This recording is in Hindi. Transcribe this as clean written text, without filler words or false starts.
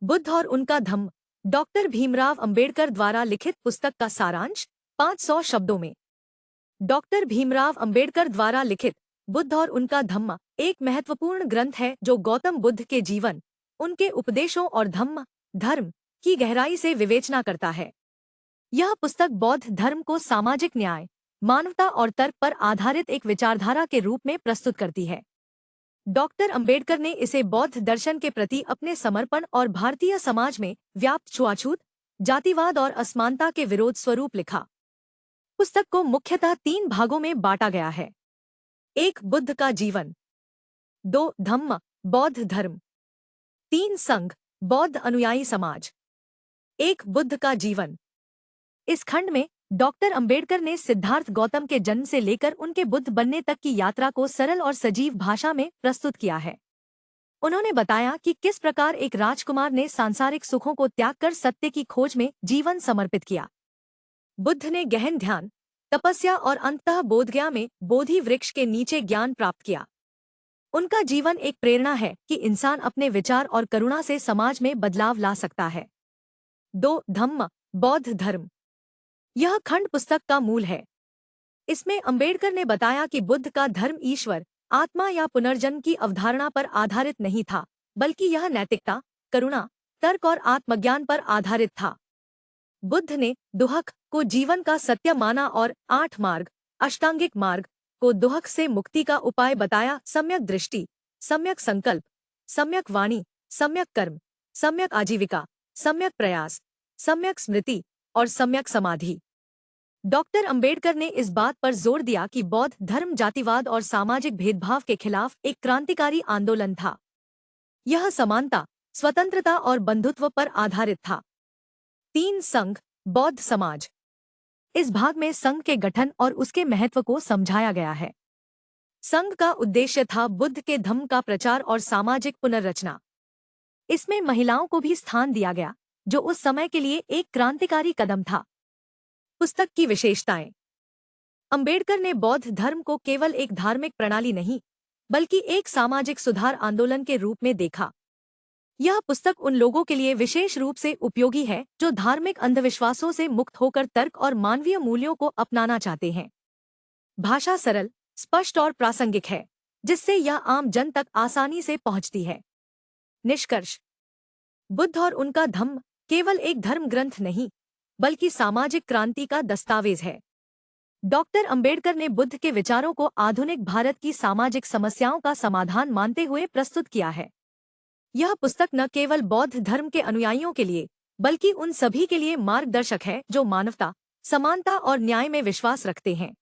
बुद्ध और उनका धम्म, डॉक्टर भीमराव अंबेडकर द्वारा लिखित पुस्तक का सारांश 500 शब्दों में। डॉक्टर भीमराव अंबेडकर द्वारा लिखित बुद्ध और उनका धम्म एक महत्वपूर्ण ग्रंथ है जो गौतम बुद्ध के जीवन, उनके उपदेशों और धम्म धर्म की गहराई से विवेचना करता है। यह पुस्तक बौद्ध धर्म को सामाजिक न्याय, मानवता और तर्क पर आधारित एक विचारधारा के रूप में प्रस्तुत करती है। डॉक्टर अंबेडकर ने इसे बौद्ध दर्शन के प्रति अपने समर्पण और भारतीय समाज में व्याप्त छुआछूत, जातिवाद और असमानता के विरोध स्वरूप लिखा। पुस्तक को मुख्यतः 3 भागों में बांटा गया है। 1 बुद्ध का जीवन, 2 धम्म बौद्ध धर्म, 3 संघ बौद्ध अनुयायी समाज। 1 बुद्ध का जीवन। इस खंड में डॉक्टर अंबेडकर ने सिद्धार्थ गौतम के जन्म से लेकर उनके बुद्ध बनने तक की यात्रा को सरल और सजीव भाषा में प्रस्तुत किया है। उन्होंने बताया कि किस प्रकार एक राजकुमार ने सांसारिक सुखों को त्याग कर सत्य की खोज में जीवन समर्पित किया। बुद्ध ने गहन ध्यान, तपस्या और अंततः बोधगया में बोधि वृक्ष के नीचे ज्ञान प्राप्त किया। उनका जीवन एक प्रेरणा है कि इंसान अपने विचार और करुणा से समाज में बदलाव ला सकता है। 2 धम्म बौद्ध धर्म। यह खंड पुस्तक का मूल है। इसमें अंबेडकर ने बताया कि बुद्ध का धर्म ईश्वर, आत्मा या पुनर्जन्म की अवधारणा पर आधारित नहीं था, बल्कि यह नैतिकता, करुणा, तर्क और आत्मज्ञान पर आधारित था। बुद्ध ने दुहक को जीवन का सत्य माना और 8 मार्ग, अष्टांगिक मार्ग को दुहक से मुक्ति का उपाय बताया। सम्यक दृष्टि, सम्यक संकल्प, सम्यक वाणी, सम्यक कर्म, सम्यक आजीविका, सम्यक प्रयास, सम्यक स्मृति और सम्यक समाधि। डॉक्टर अंबेडकर ने इस बात पर जोर दिया कि बौद्ध धर्म जातिवाद और सामाजिक भेदभाव के खिलाफ एक क्रांतिकारी आंदोलन था। यह समानता, स्वतंत्रता और बंधुत्व पर आधारित था। 3 संघ बौद्ध समाज। इस भाग में संघ के गठन और उसके महत्व को समझाया गया है। संघ का उद्देश्य था बुद्ध के धम्म का प्रचार और सामाजिक पुनर्रचना। इसमें महिलाओं को भी स्थान दिया गया, जो उस समय के लिए एक क्रांतिकारी कदम था। पुस्तक की विशेषताएं। अंबेडकर ने बौद्ध धर्म को केवल एक धार्मिक प्रणाली नहीं, बल्कि एक सामाजिक सुधार आंदोलन के रूप में देखा। यह पुस्तक उन लोगों के लिए विशेष रूप से उपयोगी है जो धार्मिक अंधविश्वासों से मुक्त होकर तर्क और मानवीय मूल्यों को अपनाना चाहते हैं। भाषा सरल, स्पष्ट और प्रासंगिक है, जिससे यह आम जन तक आसानी से पहुंचती है। निष्कर्ष। बुद्ध और उनका धम्म केवल एक धर्म ग्रंथ नहीं, बल्कि सामाजिक क्रांति का दस्तावेज है। डॉक्टर अंबेडकर ने बुद्ध के विचारों को आधुनिक भारत की सामाजिक समस्याओं का समाधान मानते हुए प्रस्तुत किया है। यह पुस्तक न केवल बौद्ध धर्म के अनुयायियों के लिए, बल्कि उन सभी के लिए मार्गदर्शक है जो मानवता, समानता और न्याय में विश्वास रखते हैं।